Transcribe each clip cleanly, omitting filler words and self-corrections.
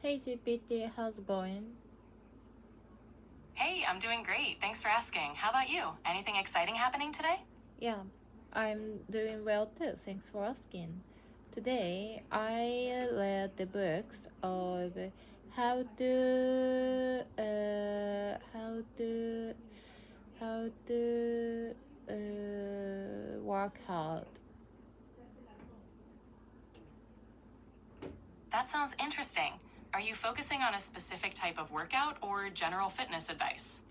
Hey GPT, how's it going? Hey, I'm doing great. Thanks for asking. How about you? Anything exciting happening today? Yeah, I'm doing well too. Thanks for asking. Today, I read the books of how to how to how to work hard. That sounds interesting. Are you focusing on a specific type of workout or general fitness advice?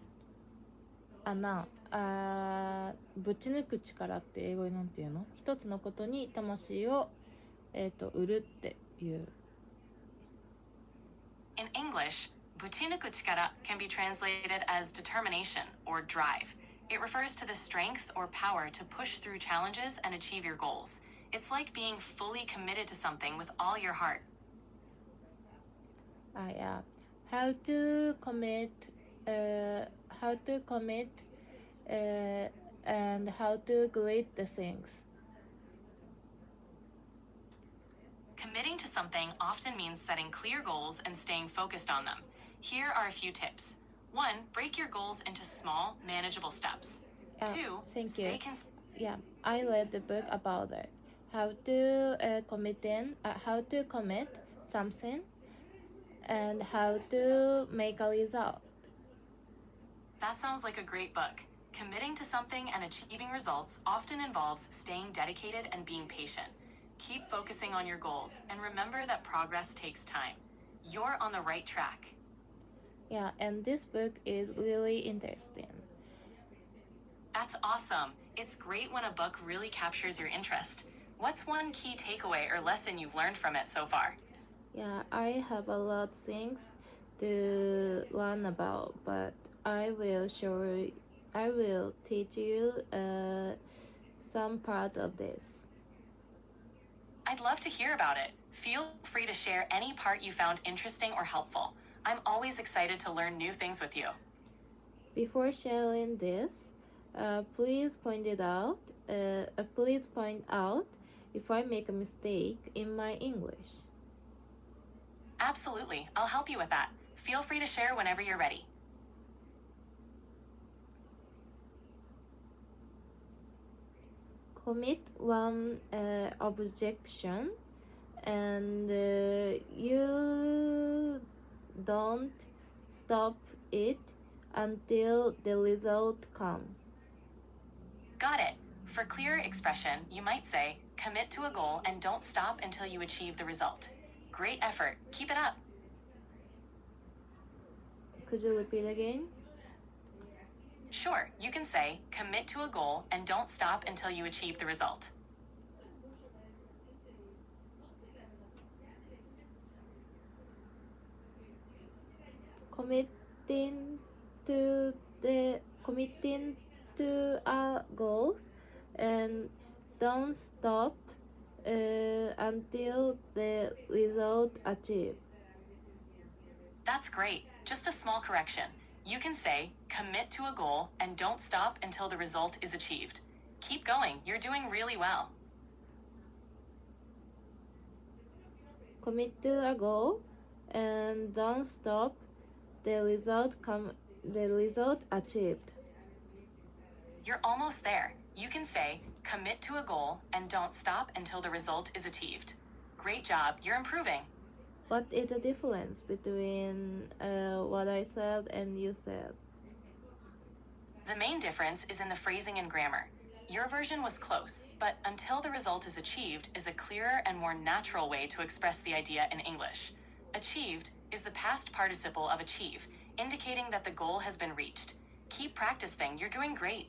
ぶち抜く力って英語でなんていうの？一つのことに魂を売るっていう。In English, ぶち抜く力 can be translated as determination or drive. It refers to the strength or power to push through challenges and achieve your goals. It's like being fully committed to something with all your heart. Yeah. How to commit, how to commit, and how to grade the things. Committing to something often means setting clear goals and staying focused on them. Here are a few tips. 1. Break your goals into small, manageable steps. 2. Thank you. Stay Yeah, I read the book about it. How to how to commit something, and how to make a result. That sounds like a great book. Committing to something and achieving results often involves staying dedicated and being patient. Keep focusing on your goals and remember that progress takes time. You're on the right track. Yeah, and this book is really interesting. That's awesome. It's great when a book really captures your interest. What's one key takeaway or lesson you've learned from it so far? Yeah, I have a lot of things to learn about, but I will teach you some part of this. I'd love to hear about it. Feel free to share any part you found interesting or helpful. I'm always excited to learn new things with you. Before sharing this, please point out if I make a mistake in my English. Absolutely, I'll help you with that. Feel free to share whenever you're ready. Commit one objection, and you don't stop it until the result comes. Got it. For clearer expression, you might say, commit to a goal and don't stop until you achieve the result. Great effort. Keep it up. Could you repeat again? Sure, you can say, commit to a goal and don't stop until you achieve the result. Committing to our goals and don't stop until the result achieved. That's great. Just a small correction. You can say, commit to a goal and don't stop until the result is achieved. Keep going. You're doing really well. Commit to a goal and don't stop the result achieved. You're almost there. You can say, commit to a goal and don't stop until the result is achieved. Great job. You're improving. What is the difference between what I said and you said? The main difference is in the phrasing and grammar. Your version was close, but until the result is achieved is a clearer and more natural way to express the idea in English. Achieved is the past participle of achieve, indicating that the goal has been reached. Keep practicing. You're doing great.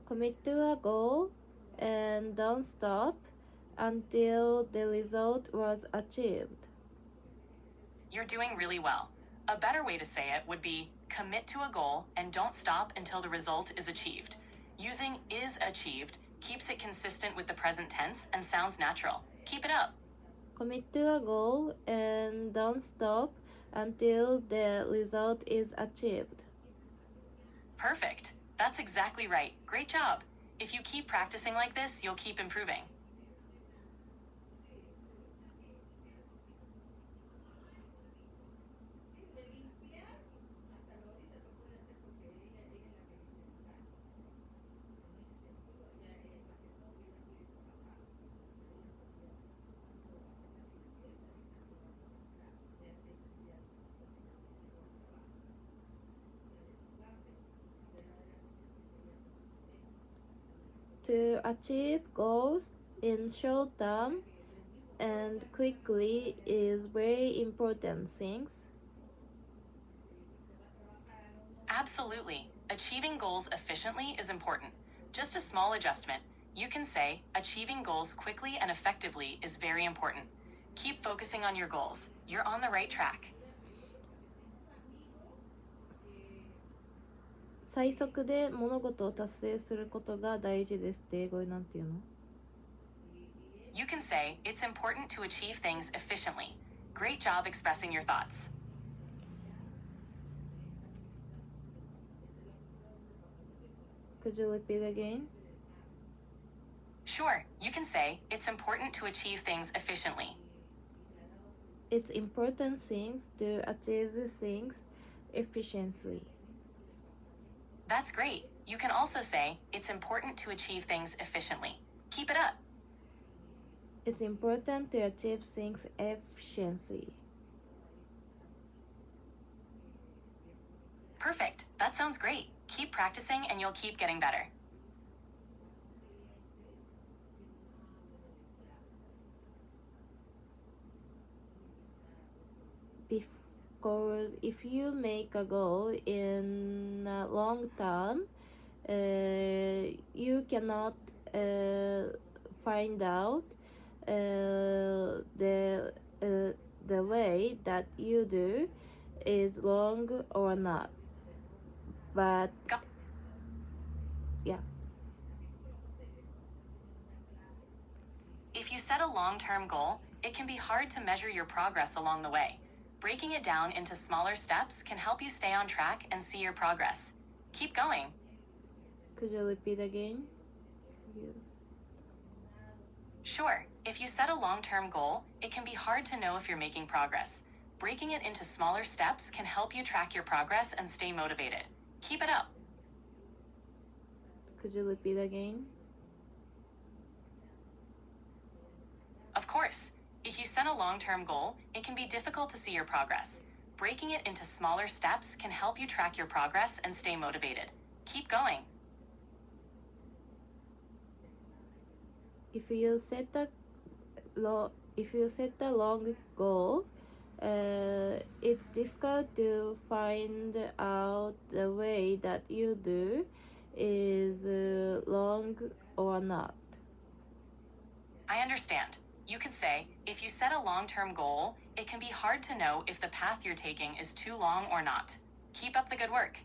Commit to a goal and don't stop until the result was achieved. You're doing really well. A better way to say it would be commit to a goal and don't stop until the result is achieved. Using is achieved keeps it consistent with the present tense and sounds natural. Keep it up. Commit to a goal and don't stop until the result is achieved. Perfect. That's exactly right. Great job. If you keep practicing like this, you'll keep improving. To achieve goals in short term and quickly is very important things. Absolutely. Achieving goals efficiently is important. Just a small adjustment. You can say, achieving goals quickly and effectively is very important. Keep focusing on your goals. You're on the right track. 最速で物事を達成することが大事ですって英語でなんて言うの？ You can say, it's important to achieve things efficiently. Great job expressing your thoughts. Could you repeat again? Sure, you can say, it's important to achieve things efficiently. It's important things to achieve things efficiently. That's great. You can also say, it's important to achieve things efficiently. Keep it up. It's important to achieve things efficiently. Perfect. That sounds great. Keep practicing and you'll keep getting better. Because if you make a goal in a long term, you cannot find out the way that you do is long or not. But yeah. If you set a long-term goal, it can be hard to measure your progress along the way. Breaking it down into smaller steps can help you stay on track and see your progress. Keep going. Could you repeat again? Yes. Sure, if you set a long-term goal, it can be hard to know if you're making progress. Breaking it into smaller steps can help you track your progress and stay motivated. Keep it up. Could you repeat again? Of course, if you set a long-term goal, it can be difficult to see your progress. Breaking it into smaller steps can help you track your progress and stay motivated. Keep going. If you set a long goal, it's difficult to find out the way that you do is long or not. I understand. You could say, if you set a long-term goal, it can be hard to know if the path you're taking is too long or not. Keep up the good work.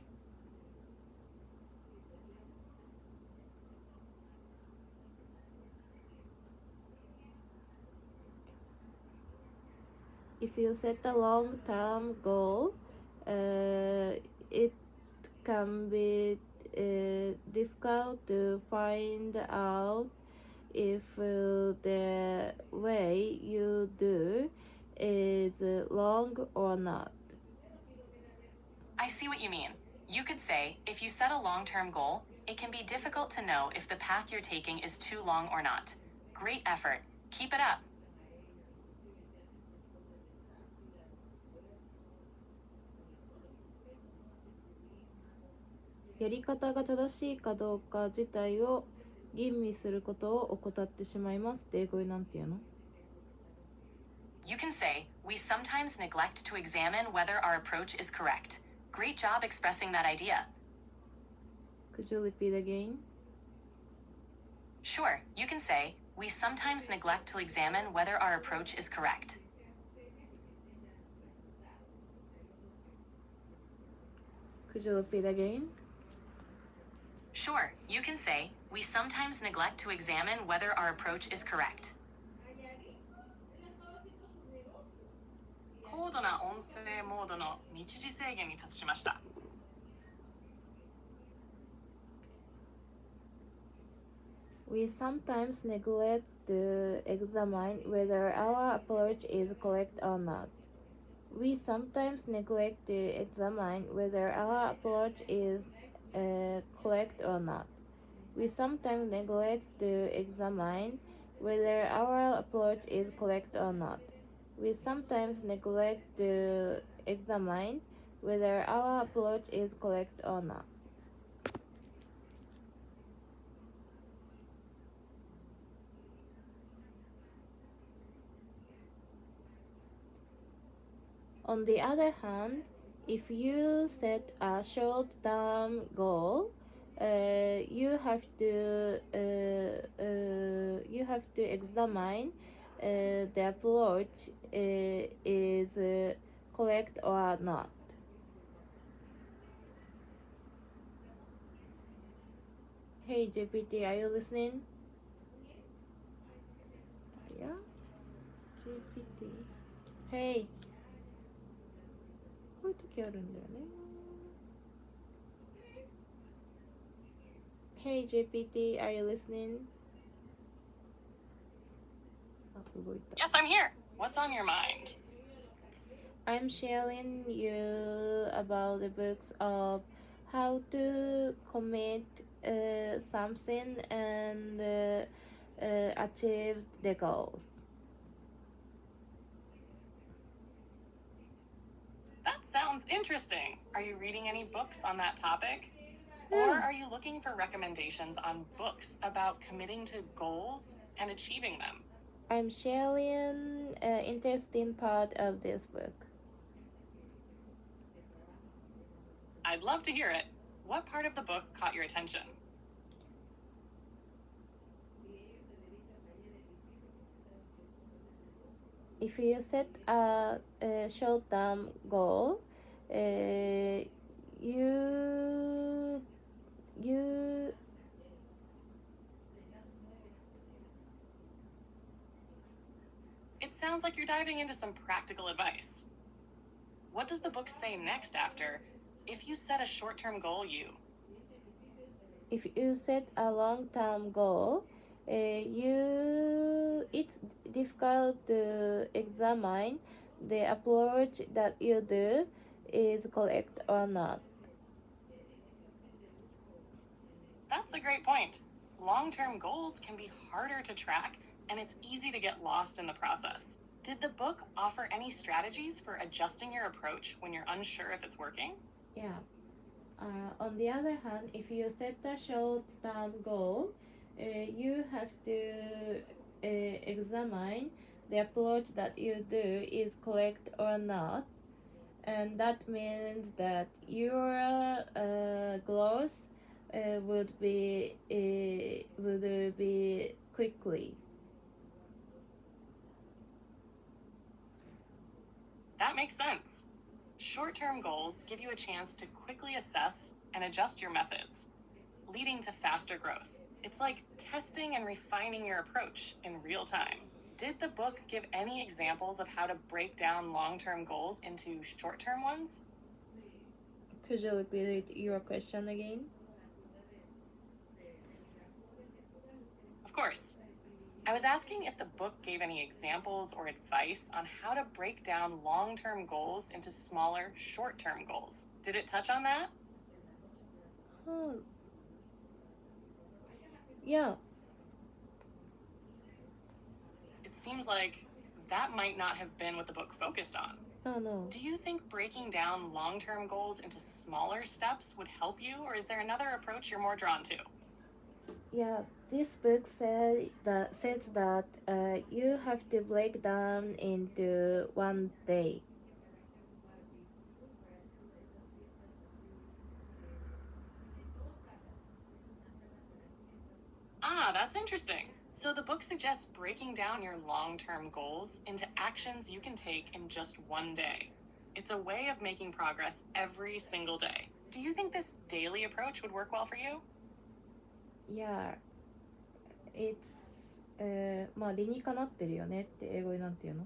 If you set a long-term goal, it can be difficult to find out if the way you do is long or not. I see what you mean. You could say, if you set a long-term goal, it can be difficult to know if the path you're taking is too long or not. Great effort. Keep it up.「やり方が正しいかどうか自体を吟味することを怠ってしまいます」って英語でなんて言うの？ You can say, we sometimes neglect to examine whether our approach is correct. Great job expressing that idea. Could you repeat again? Sure, you can say, we sometimes neglect to examine whether our approach is correct. Could you repeat again? Sure, you can say, we sometimes neglect to examine whether our approach is correct. 高度な音声モードの日時制限に達しました。We sometimes neglect to examine whether our approach is correct or not. We sometimes neglect to examine whether our approach is correct or not. We sometimes neglect to examine whether our approach is correct or not. We sometimes neglect to examine whether our approach is correct or not. On the other hand, if you set a short-term goal, you have to examine the approach is correct or not. Hey GPT, are you listening? Yeah, GPT. Hey. こういう時あるんだよね。Hey GPT, are you listening? あ、動いた。 Yes, I'm here. What's on your mind? I'm sharing you about the books of how to commit something and achieve the goals. That sounds interesting. Are you reading any books on that topic? Or are you looking for recommendations on books about committing to goals and achieving them? I'm sharing an interesting part of this book. I'd love to hear it. What part of the book caught your attention? If you set a short-term goal, you It sounds like you're diving into some practical advice. What does the book say next after, if you set a short-term goal, if you set a long-term goal, it's difficult to examine the approach that you do is correct or not. That's a great point. Long-term goals can be harder to track, and it's easy to get lost in the process. Did the book offer any strategies for adjusting your approach when you're unsure if it's working? Yeah. On the other hand, if you set a short-term goal, you have to examine the approach that you do is correct or not, and that means that your growth would be quickly. That makes sense. Short-term goals give you a chance to quickly assess and adjust your methods, leading to faster growth. It's like testing and refining your approach in real time. Did the book give any examples of how to break down long-term goals into short-term ones? Could you repeat your question again? Of course. I was asking if the book gave any examples or advice on how to break down long-term goals into smaller, short-term goals. Did it touch on that? Yeah. It seems like that might not have been what the book focused on. Oh no. Do you think breaking down long-term goals into smaller steps would help you, or is there another approach you're more drawn to? Yeah, this book says that you have to break down into one day. That's interesting. So the book suggests breaking down your long-term goals into actions you can take in just one day. It's a way of making progress every single day. Do you think this daily approach would work well for you? Yeah, it's まあ理にかなってるよねって英語でなんて言うの?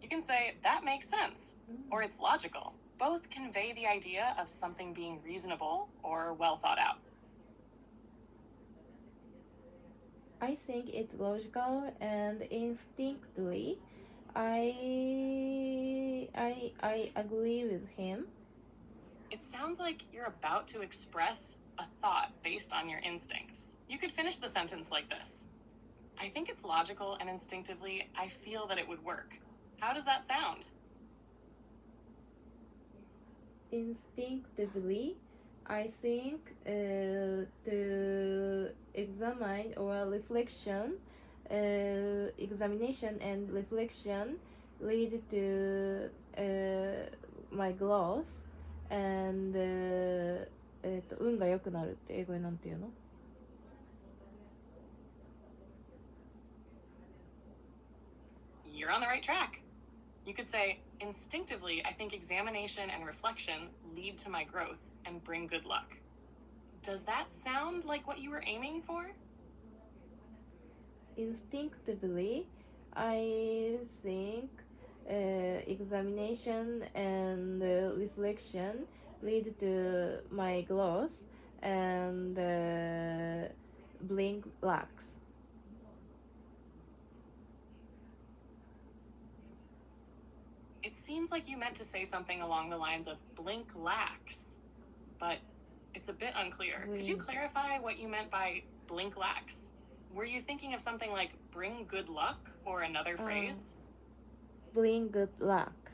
You can say, that makes sense, or it's logical. Both convey the idea of something being reasonable or well thought out. I think it's logical and instinctively I agree with him. It sounds like you're about to express a thought based on your instincts. You could finish the sentence like this. I think it's logical and instinctively I feel that it would work. How does that sound? Instinctively, I think to examine or reflection examination and reflection lead to my growth and 運が良くなるって英語でなんて言うの？ You're on the right track. You could say, instinctively, I think examination and reflection lead to my growth and bring good luck. Does that sound like what you were aiming for? Instinctively, I think examination and reflection lead to my growth and bring luck. It seems like you meant to say something along the lines of blink lax, but it's a bit unclear. Could you clarify what you meant by blink lax? Were you thinking of something like bring good luck or another phrase? Bring good luck.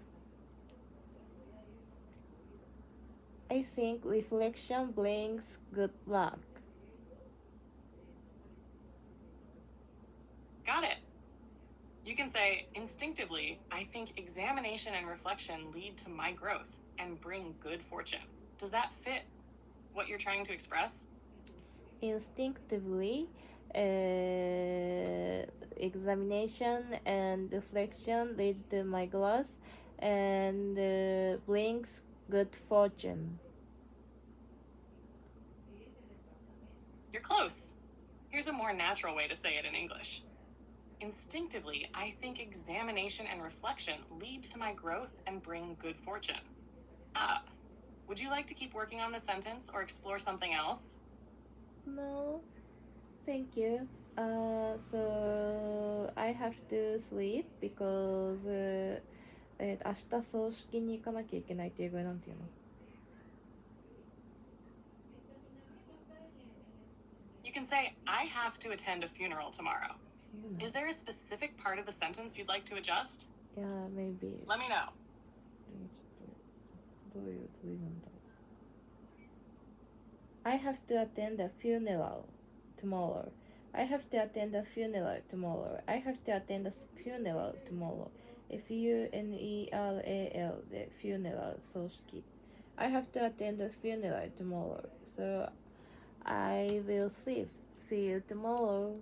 I think reflection brings good luck. Got it. You can say, instinctively, I think examination and reflection lead to my growth and bring good fortune. Does that fit what you're trying to express? Instinctively, examination and reflection lead to my growth and brings good fortune. You're close. Here's a more natural way to say it in English. Instinctively, I think examination and reflection lead to my growth and bring good fortune. Would you like to keep working on the sentence or explore something else? No, thank you. So I have to sleep because 明日葬式に行かなきゃいけないって英語でなんて言うの？ You can say, I have to attend a funeral tomorrow. Is there a specific part of the sentence you'd like to adjust? Yeah, maybe. Let me know. どういう続きなんだろう。I have to attend a funeral tomorrow. I have to attend a funeral tomorrow. I have to attend a funeral tomorrow. Funeral で funeral 葬式。I have to attend a funeral tomorrow. So I will sleep. See you tomorrow.